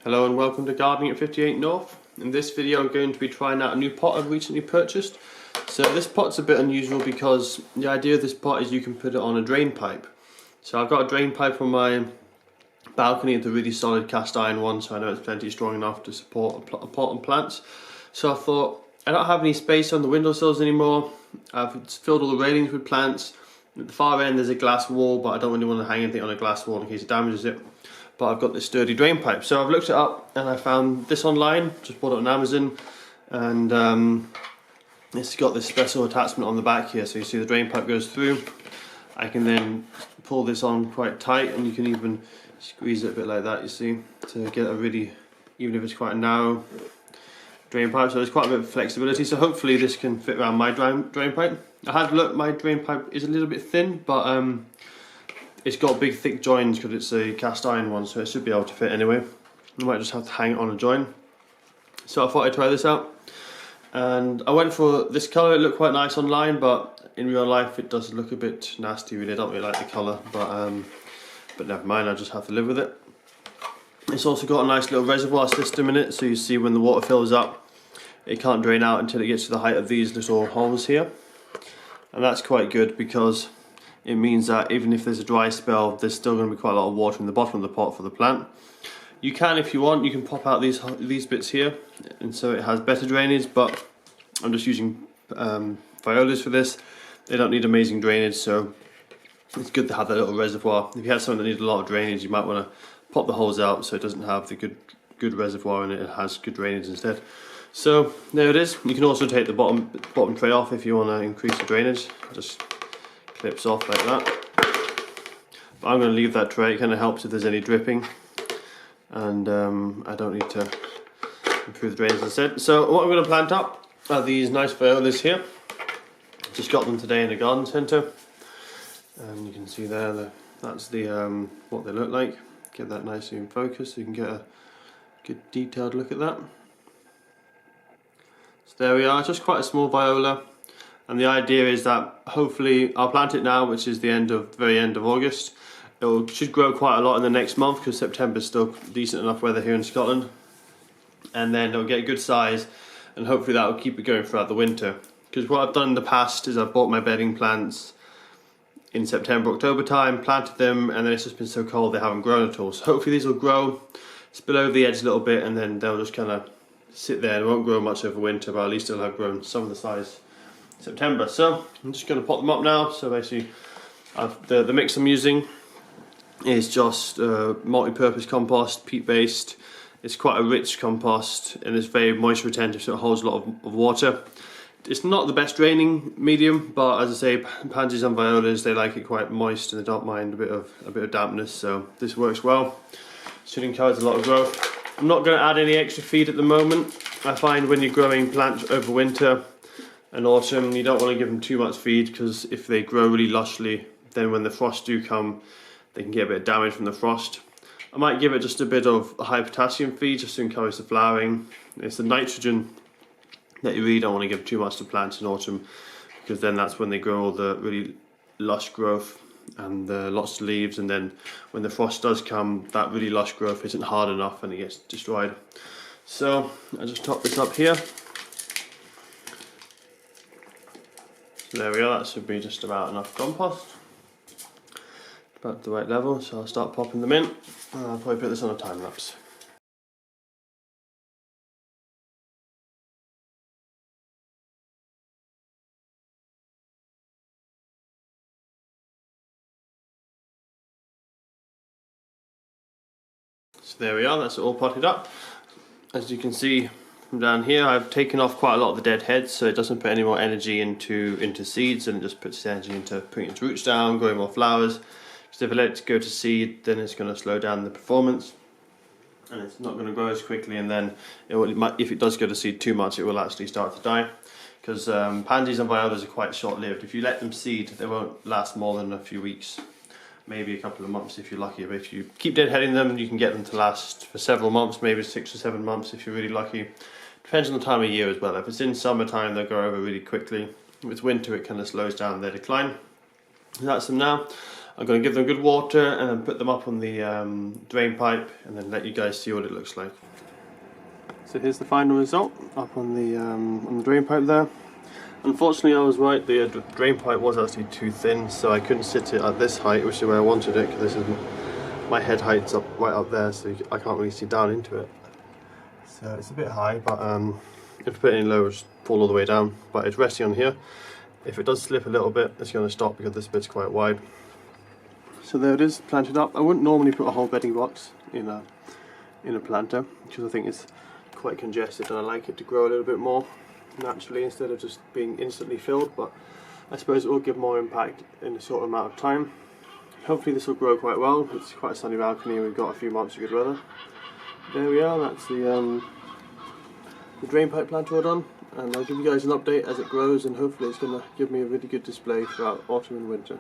Hello and welcome to Gardening at 58 North. In this video I'm going to be trying out a new pot I've recently purchased. So this pot's a bit unusual because the idea of this pot is you can put it on a drain pipe. So I've got a drain pipe on my balcony, it's a really solid cast iron one, so I know it's plenty strong enough to support a pot and plants. So I thought, I don't have any space on the windowsills anymore. I've filled all the railings with plants. At the far end there's a glass wall, but I don't really want to hang anything on a glass wall in case it damages it. But I've got this sturdy drain pipe. So I've looked it up and I found this online, just bought it on Amazon, and it's got this special attachment on the back here, so you see the drain pipe goes through. I can then pull this on quite tight, and you can even squeeze it a bit like that, you see, to get a really, even if it's quite a narrow drain pipe, so there's quite a bit of flexibility. So hopefully this can fit around my drain pipe. I had a look, my drain pipe is a little bit thin, but it's got big thick joins because it's a cast iron one, so it should be able to fit anyway. I might just have to hang it on a join. So I thought I'd try this out. And I went for this colour. It looked quite nice online, but in real life it does look a bit nasty really. I don't really like the colour, but never mind, I just have to live with it. It's also got a nice little reservoir system in it, so you see when the water fills up, it can't drain out until it gets to the height of these little holes here. And that's quite good because it means that even if there's a dry spell, there's still going to be quite a lot of water in the bottom of the pot for the plant. You can, if you want, you can pop out these bits here, and so it has better drainage, but I'm just using violas for this. They don't need amazing drainage, so it's good to have that little reservoir. If you have something that needs a lot of drainage, you might want to pop the holes out so it doesn't have the good reservoir in it, it has good drainage instead. So there it is. You can also take the bottom tray off if you want to increase the drainage. Just clips off like that. But I'm going to leave that tray, it kind of helps if there's any dripping. And I don't need to improve the drainage instead. So what I'm going to plant up are these nice violas here. Just got them today in the garden centre, and you can see there that's the what they look like. Get that nicely in focus so you can get a good detailed look at that. So there we are, just quite a small viola, and the idea is that hopefully I'll plant it now, which is the very end of August. It should grow quite a lot in the next month because September's still decent enough weather here in Scotland, and then it'll get a good size, and hopefully that will keep it going throughout the winter. Because what I've done in the past is I've bought my bedding plants in September, October time, planted them, and then it's just been so cold they haven't grown at all. So hopefully these will grow, spill over the edge a little bit, and then they'll just kind of sit there and won't grow much over winter, but at least they'll have grown some of the size in September. So I'm just going to pot them up now. So basically the mix I'm using is just multi-purpose compost, peat based. It's quite a rich compost and it's very moisture retentive, so it holds a lot of water. It's not the best draining medium, but as I say, pansies and violas, they like it quite moist and they don't mind a bit of dampness, so this works well. Should encourage a lot of growth. I'm not going to add any extra feed at the moment. I find when you're growing plants over winter and autumn, you don't want to give them too much feed, because if they grow really lushly, then when the frosts do come, they can get a bit of damage from the frost. I might give it just a bit of high potassium feed just to encourage the flowering. It's the nitrogen that you really don't want to give too much to plants in autumn, because then that's when they grow all the really lush growth and lots of leaves, and then when the frost does come, that really lush growth isn't hard enough and it gets destroyed. So I just top this up here. So there we are, that should be just about enough compost. About the right level, so I'll start popping them in, and I'll probably put this on a time lapse. So there we are, that's all potted up. As you can see from down here, I've taken off quite a lot of the dead heads, so it doesn't put any more energy into seeds, and it just puts the energy into putting its roots down, growing more flowers. Because if I let it go to seed, then it's going to slow down the performance, and it's not going to grow as quickly, and then if it does go to seed too much, it will actually start to die. Because pansies and violas are quite short-lived. If you let them seed, they won't last more than a few weeks, maybe a couple of months if you're lucky. But if you keep deadheading them, you can get them to last for several months, maybe 6 or 7 months if you're really lucky. Depends on the time of year as well. If it's in summertime, they'll grow over really quickly. If it's winter, it kind of slows down their decline. That's them now. I'm going to give them good water and then put them up on the drain pipe and then let you guys see what it looks like. So here's the final result up on the drain pipe there. Unfortunately I was right, the drain pipe was actually too thin, so I couldn't sit it at this height, which is where I wanted it, because this is my head height's up right up there, so I can't really see down into it. So it's a bit high, but if I put it in low, it'll just fall all the way down. But it's resting on here. If it does slip a little bit, it's going to stop because this bit's quite wide. So there it is, planted up. I wouldn't normally put a whole bedding box in a planter, because I think it's quite congested and I like it to grow a little bit more naturally instead of just being instantly filled, but I suppose it will give more impact in a short amount of time. Hopefully this will grow quite well. It's quite a sunny balcony and we've got a few months of good weather. There we are, that's the drain pipe planter all done, and I'll give you guys an update as it grows, and hopefully it's going to give me a really good display throughout autumn and winter.